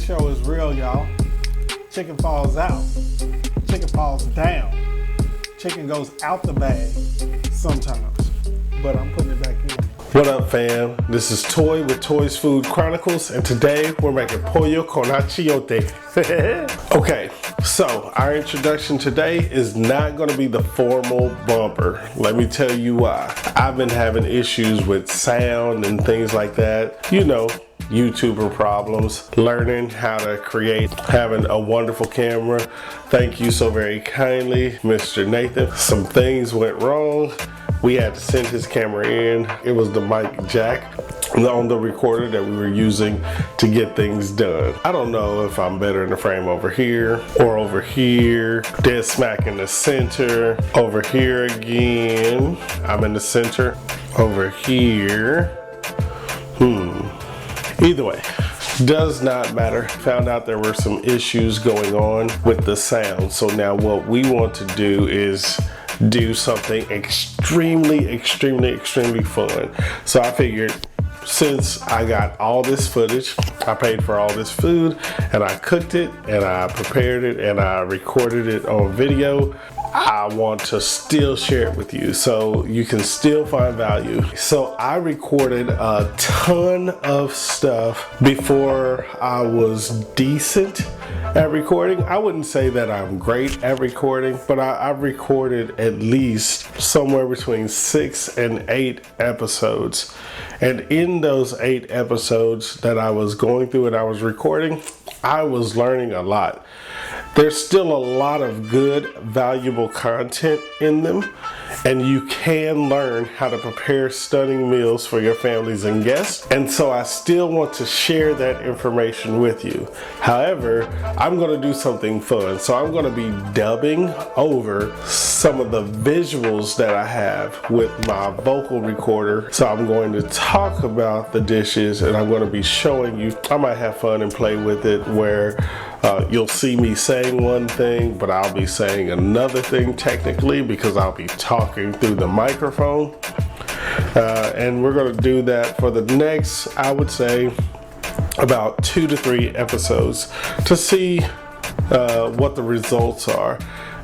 show is real, y'all. Chicken falls out. Chicken falls down. Chicken goes out the bag sometimes, but I'm putting it back in. What up, fam? This is Toy with Toy's Food Chronicles, and today we're making Pollo Con Achiote. Okay, so our introduction today is not going to be the formal bumper. Let me tell you why. I've been having issues with sound and things like that. You know, YouTuber problems, learning how to create, having a wonderful camera. Thank you so very kindly, Mr. Nathan. Some things went wrong. We had to send his camera in. It was the mic jack on the recorder that we were using to get things done. I don't know if I'm better in the frame over here or over here, dead smack in the center, over here again. I'm in the center, over here. Either way, does not matter. Found out there were some issues going on with the sound. So now what we want to do is do something extremely fun. So I figured, since I got all this footage, I paid for all this food, and I cooked it, and I prepared it, and I recorded it on video, I want to still share it with you so you can still find value. So I recorded a ton of stuff before I was decent at recording. I wouldn't say that I'm great at recording, but I've recorded at least somewhere between 6 and 8 episodes. And in those 8 episodes that I was going through and I was recording, I was learning a lot. There's still a lot of good, valuable content in them, and you can learn how to prepare stunning meals for your families and guests. And so I still want to share that information with you. However, I'm going to do something fun. So I'm going to be dubbing over some of the visuals that I have with my vocal recorder. So I'm going to talk about the dishes, and I'm going to be showing you. I might have fun and play with it where you'll see me saying one thing, but I'll be saying another thing technically because I'll be talking through the microphone. And we're going to do that for the next, I would say, about 2 to 3 episodes to see what the results are.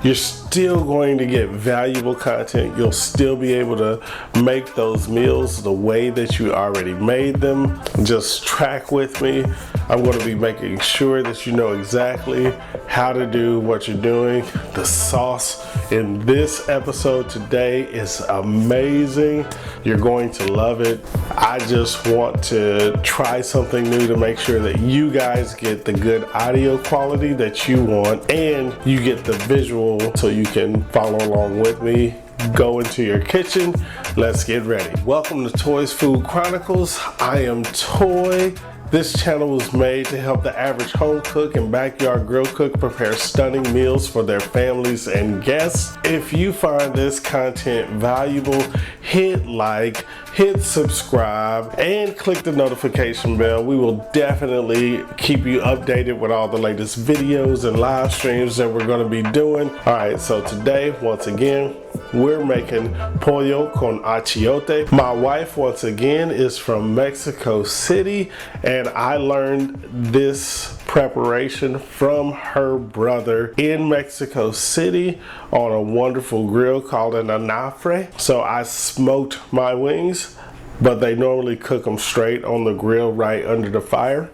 You're still going to get valuable content. You'll still be able to make those meals the way that you already made them. Just track with me. I'm going to be making sure that you know exactly how to do what you're doing. The sauce in this episode today is amazing. You're going to love it. I just want to try something new to make sure that you guys get the good audio quality that you want, and you get the visual so you can follow along with me. Go into your kitchen. Let's get ready. Welcome to Toy's Food Chronicles. I am Toy. This channel was made to help the average home cook and backyard grill cook prepare stunning meals for their families and guests. If you find this content valuable, hit like, hit subscribe, and click the notification bell. We will definitely keep you updated with all the latest videos and live streams that we're going to be doing. All right, so today, once again, we're making Pollo Con Achiote. My wife, once again, is from Mexico City, and I learned this preparation from her brother in Mexico City on a wonderful grill called an anafre. So I smoked my wings, but they normally cook them straight on the grill right under the fire.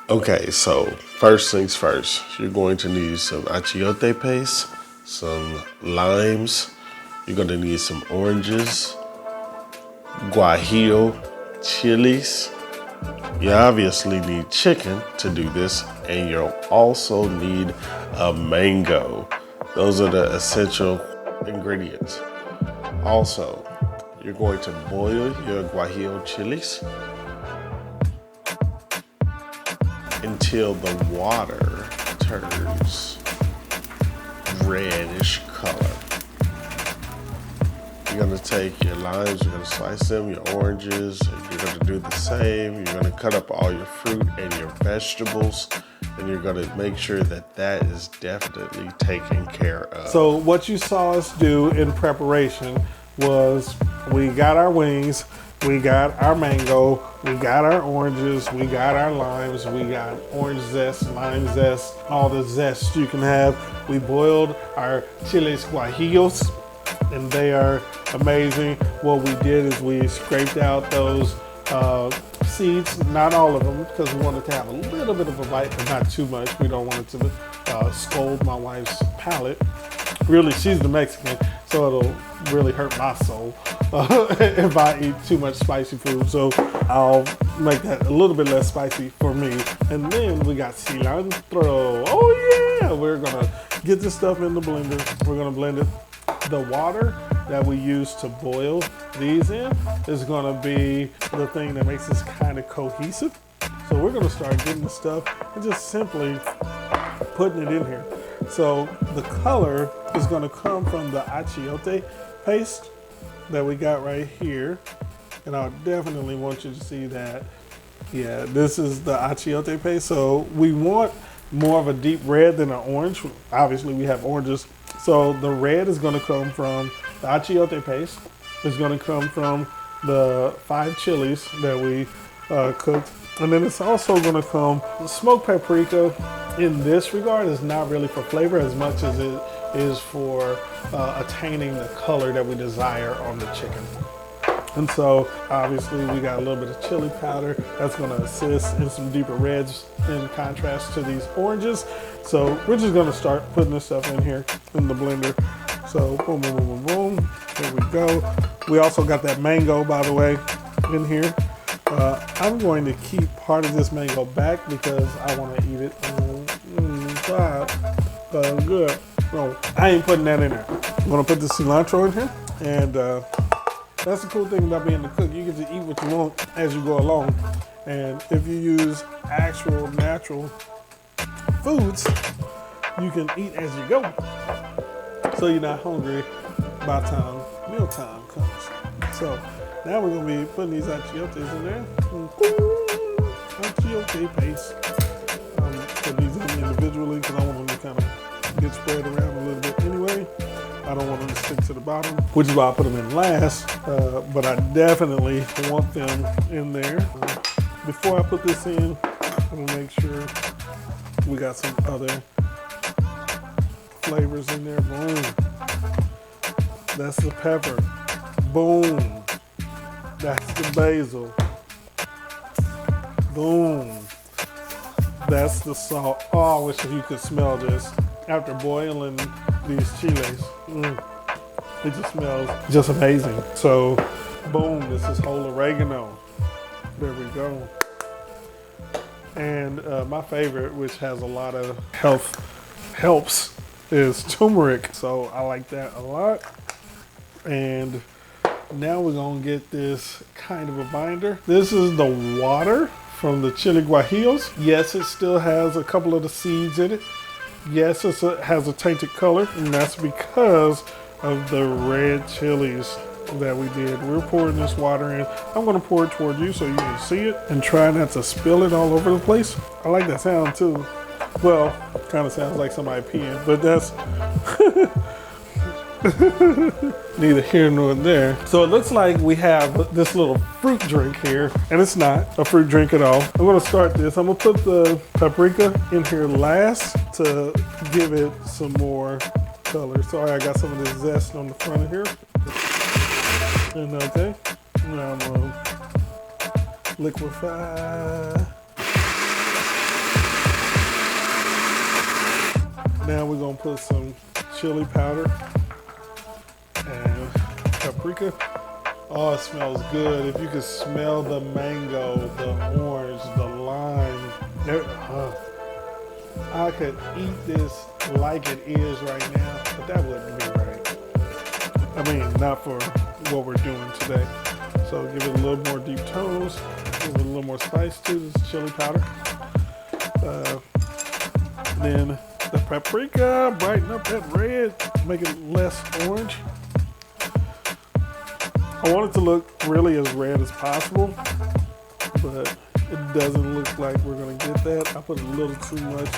Okay, so first things first, you're going to need some achiote paste, some limes, you're going to need some oranges, guajillo chilies. You obviously need chicken to do this, and you'll also need a mango. Those are the essential ingredients. Also, you're going to boil your guajillo chilies until the water turns reddish color. You're going to take your limes, you're going to slice them, your oranges, and you're going to do the same. You're going to cut up all your fruit and your vegetables, and you're going to make sure that that is definitely taken care of. So what you saw us do in preparation was we got our wings, We got our mango, we got our oranges, we got our limes, we got orange zest, lime zest, all the zest you can have. We boiled our chiles guajillos, and they are amazing. What we did is we scraped out those seeds, not all of them, because we wanted to have a little bit of a bite, but not too much. We don't want it to scold my wife's palate. Really, she's the Mexican, so it'll really hurt my soul if I eat too much spicy food. So I'll make that a little bit less spicy for me. And then we got cilantro. Oh yeah, we're gonna get this stuff in the blender. We're gonna blend it. The water that we use to boil these in is gonna be the thing that makes this kind of cohesive. So we're gonna start getting the stuff and just simply putting it in here. So the color is gonna come from the achiote paste that we got right here. And I definitely want you to see that. Yeah, this is the achiote paste. So we want more of a deep red than an orange. Obviously we have oranges. So the red is gonna come from the achiote paste. It's gonna come from the 5 chilies that we cooked. And then it's also gonna come, smoked paprika in this regard is not really for flavor as much as it is for attaining the color that we desire on the chicken. And so obviously we got a little bit of chili powder that's gonna assist in some deeper reds in contrast to these oranges. So we're just gonna start putting this stuff in here in the blender. So boom, boom, boom, boom, boom. Here we go. We also got that mango, by the way, in here. I'm going to keep part of this mango back because I want to eat it. Good. No, I ain't putting that in there. I'm gonna put the cilantro in here, and that's the cool thing about being the cook. You get to eat what you want as you go along. And if you use actual natural foods, you can eat as you go. So you're not hungry by the time mealtime comes. So now we're gonna be putting these achiotes in there. Achiote paste. Put these in individually because I want them to kind of get spread around a little bit anyway. I don't want them to stick to the bottom, which is why I put them in last. But I definitely want them in there. Before I put this in, I'm gonna make sure we got some other flavors in there. Boom. That's the pepper. Boom. That's the basil. Boom. That's the salt. Oh, I wish you could smell this after boiling these chiles. It just smells just amazing. So, boom, this is whole oregano. There we go. And my favorite, which has a lot of helps, is turmeric. So I like that a lot. And now we're gonna get this kind of a binder. This is the water from the chili guajillos. Yes, it still has a couple of the seeds in it. Yes, it has a tainted color, and that's because of the red chilies that we did. We're pouring this water in. I'm gonna pour it toward you so you can see it and try not to spill it all over the place. I like that sound too. Well, kind of sounds like somebody peeing, but that's neither here nor there. So it looks like we have this little fruit drink here, and it's not a fruit drink at all. I'm gonna start this. I'm gonna put the paprika in here last to give it some more color. Sorry, I got some of this zest on the front of here. And okay, now I'm gonna liquefy. Now we're gonna put some chili powder and paprika. Oh, it smells good. If you could smell the mango, the orange, the lime. I could eat this like it is right now, but that wouldn't be right. I mean, not for what we're doing today. So give it a little more deep tones, give it a little more spice to this chili powder. Then the paprika, brighten up that red, make it less orange. I want it to look really as red as possible, but it doesn't look like we're gonna get that. I put a little too much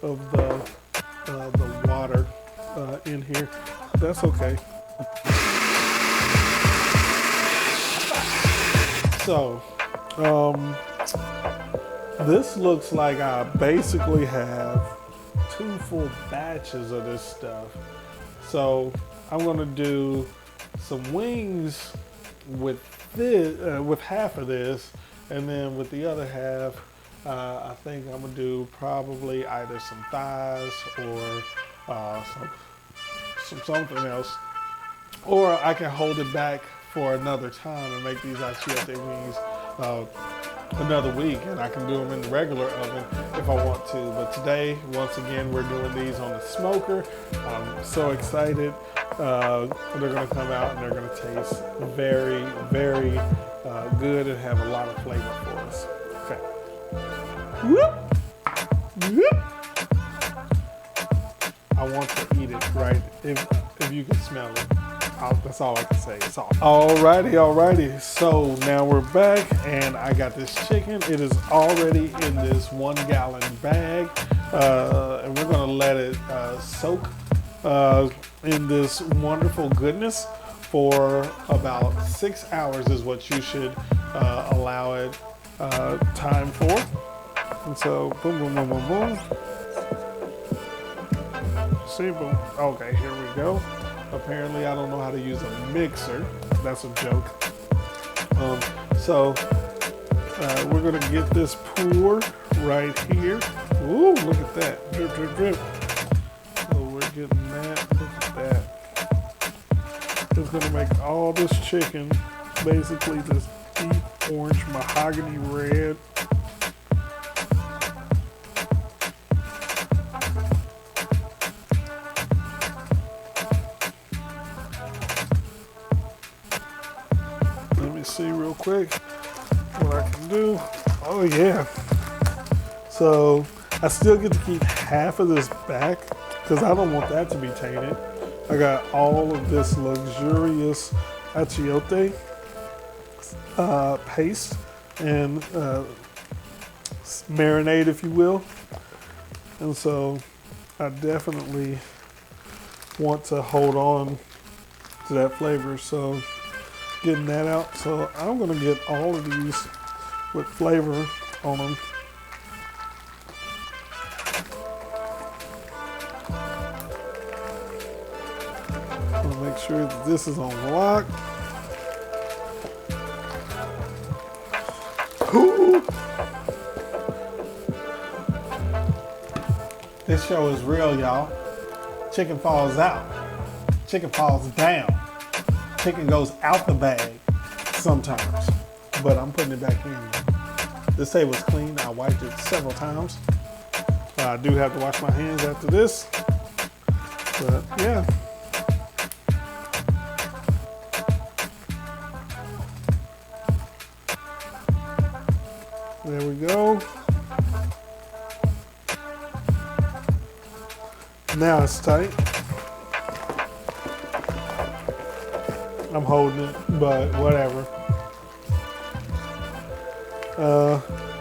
of the water in here. That's okay. So, this looks like I basically have 2 full batches of this stuff. So I'm gonna do some wings with this, with half of this, and then with the other half, I think I'm gonna do probably either some thighs or something else, or I can hold it back for another time and make these achiote wings another week, and I can do them in the regular oven if I want to. But today, once again, we're doing these on the smoker. I'm so excited. They're gonna come out and they're gonna taste very, very good and have a lot of flavor for us. Okay. Whoop. Whoop. I want to eat it, right? If you can smell it. That's all I can say. It's all. Alrighty. So now we're back, and I got this chicken. It is already in this 1 gallon bag, and we're gonna let it soak in this wonderful goodness for about 6 hours is what you should allow it time for. And so boom, boom, boom, boom, boom. See, boom. Okay, here we go. Apparently, I don't know how to use a mixer. That's a joke. So we're gonna get this pour right here. Ooh, look at that. Drip, drip, drip. So we're getting that. Look at that. It's gonna make all this chicken basically this deep orange mahogany red. See real quick what I can do. Oh yeah. So I still get to keep half of this back because I don't want that to be tainted. I got all of this luxurious achiote paste and marinade, if you will. And so I definitely want to hold on to that flavor. So getting that out. So I'm gonna get all of these with flavor on them. I'll make sure that this is on lock. Ooh. This show is real, y'all. Chicken falls out. Chicken falls down. Chicken goes out the bag sometimes, but I'm putting it back in. This table's clean. I wiped it several times. I do have to wash my hands after this, but yeah. There we go. Now it's tight. I'm holding it, but whatever.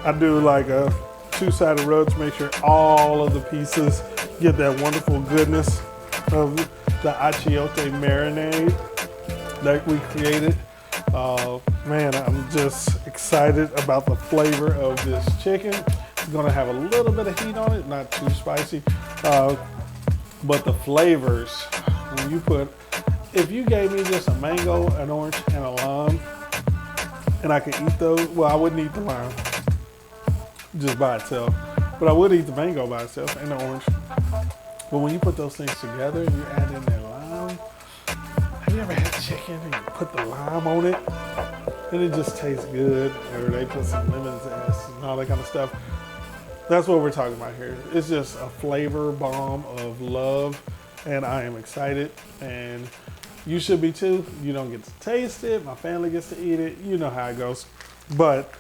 I do like a 2-sided rub to make sure all of the pieces get that wonderful goodness of the achiote marinade that we created. Man, I'm just excited about the flavor of this chicken. It's gonna have a little bit of heat on it, not too spicy, but the flavors, when you put, if you gave me just a mango, an orange, and a lime, and I could eat those, well, I wouldn't eat the lime just by itself, but I would eat the mango by itself and the orange. But when you put those things together and you add in that lime, have you ever had chicken and you put the lime on it and it just tastes good? Or they put some lemon zest and all that kind of stuff. That's what we're talking about here. It's just a flavor bomb of love, and I am excited, and you should be too. You don't get to taste it. My family gets to eat it. You know how it goes. But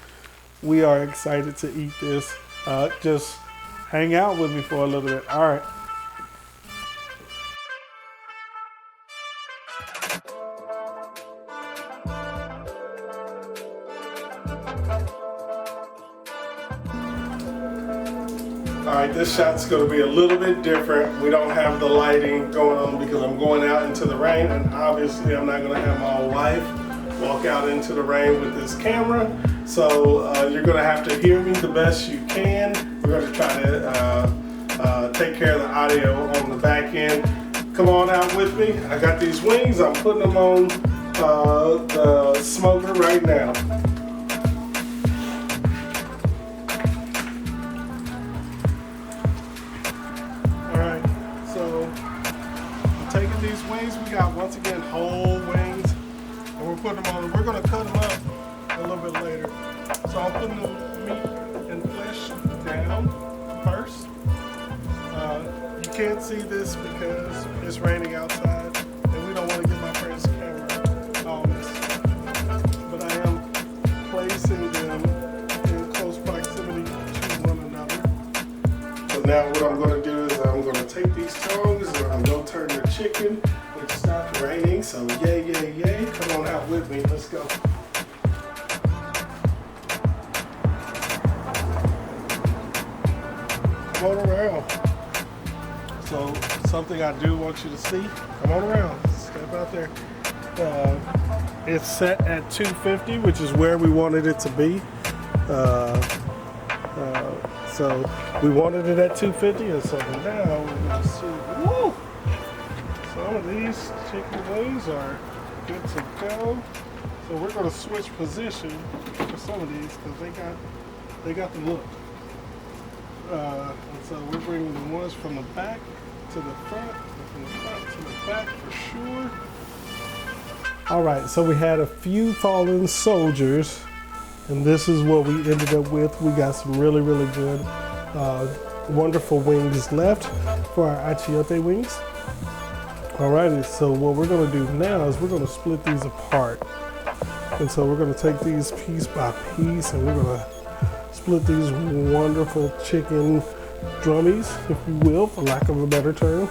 we are excited to eat this. Just hang out with me for a little bit. All right. All right, this shot's gonna be a little bit different. We don't have the lighting going on because I'm going out into the rain, and obviously I'm not gonna have my whole life walk out into the rain with this camera. So you're gonna have to hear me the best you can. We're gonna try to take care of the audio on the back end. Come on out with me. I got these wings. I'm putting them on the smoker right now. Alright, so I'm taking these wings. We got, once again, whole wings. And we're putting them on. We're going to cut them up a little bit later. So I'm putting the meat and flesh down first. You can't see this because it's raining outside. And we don't want to get my friend's camera on this. But I am placing them in close proximity to one another. So now what I'm going to do is I'm going to take these tongs and I'm going to turn the chicken. It stopped raining, so yay, yay, yay. Come on out with me. Let's go. Come on around. So something I do want you to see. Come on around. Step out there. It's set at 250, which is where we wanted it to be. So we wanted it at 250, and so now we're going to see. Woo! Some of these chicken wings are good to go. So we're going to switch position for some of these because they got the look. And so we're bringing the ones from the back to the front, and from the front to the back for sure. All right, so we had a few fallen soldiers, and this is what we ended up with. We got some really, really good, wonderful wings left for our achiote wings. Alrighty, so what we're gonna do now is we're gonna split these apart. And so we're gonna take these piece by piece and we're gonna split these wonderful chicken drummies, if you will, for lack of a better term.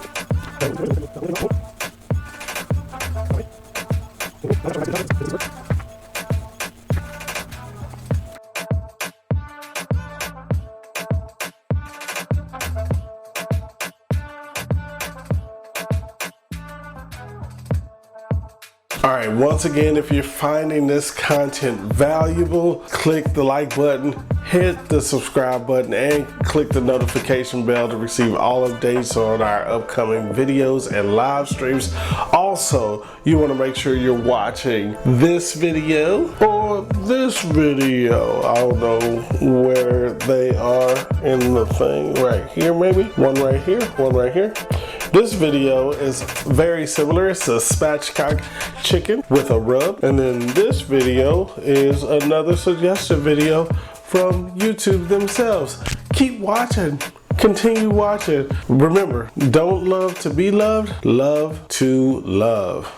All right, once again, if you're finding this content valuable, click the like button, hit the subscribe button, and click the notification bell to receive all updates on our upcoming videos and live streams. Also, you want to make sure you're watching this video or this video. I don't know where they are in the thing. Right here, maybe? One right here, one right here. This video is very similar. It's a spatchcock chicken with a rub. And then this video is another suggested video from YouTube themselves. Keep watching. Continue watching. Remember, don't love to be loved, love to love.